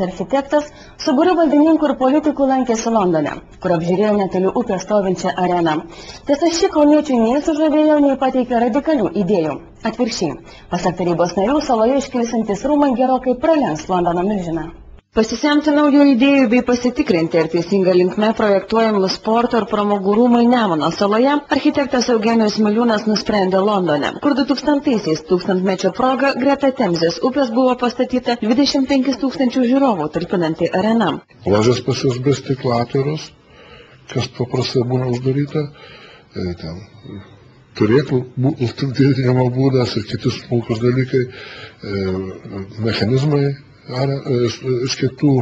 Architektas su būriu valdininkų ir politikų lankėsi Londone, kur apžiūrėjo netoli upės stovinčią areną. Tiesa, ši kauniečių nei sužavėjo, nei pateikė radikalių idėjų. Atvirkščiai, pasak tarybos narių, saloje iškilsiantys rūmai gerokai pralenks Londono milžiną. Pasisemti naujų idėjų bei pasitikrinti, ar teisinga linkme projektuojami sporto ir pramogų rūmai Nemuno saloje, architektas Eugenijus Miliūnas nusprendė Londone, kur 2000-aisiais tūkstantmečio proga greta Temzės upės buvo pastatyta 25 000 žiūrovų talpinanti arena. Ložės pas juos be stiklatorius, kas paprastai būna uždaryta, ten turėklų didinimo būdas ir kiti smulkus dalykai, mechanizmai, iš kitų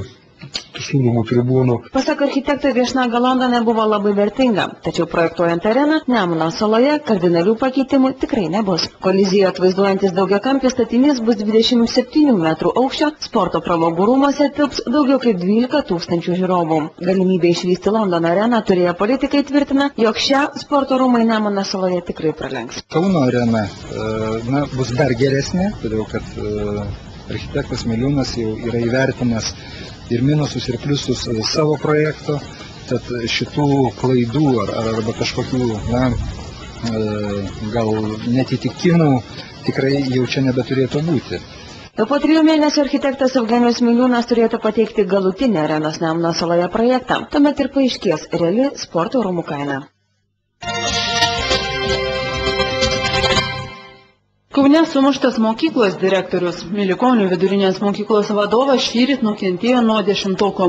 sūdumų tribūnų. Pasak architekto, viešnagė Londone buvo labai vertinga, tačiau projektuojant areną Nemuno saloje kardinalių pakeitimų tikrai nebus. Kolizijoje atvaizduojantis daugiakampis statinys bus 27 metrų aukščio, sporto pramogų rūmose tilps daugiau kaip 12 000 žiūrovų. Galimybė išvysti Londono areną turėję politikai tvirtina, jog šią sporto rūmai Nemuno saloje tikrai pralenks. Kauno arena bus dar geresnė, todėl kad architektas Miliūnas jau yra įvertinęs ir minusus, ir pliusus savo projekto, tad šitų klaidų arba kažkokių gal netitikimų tikrai jau čia nebeturėtų būti. Jau po 3 mėnesių architektas Eugenijus Miliūnas turėtų pateikti galutinį arenos Nemuno saloje projektą. Tuomet ir paaiškės reali sporto rūmų kaina. Kaune sumuštas mokyklos direktorius. Milikonių vidurinės mokyklos vadovas šįryt nukentėjo nuo 10-oko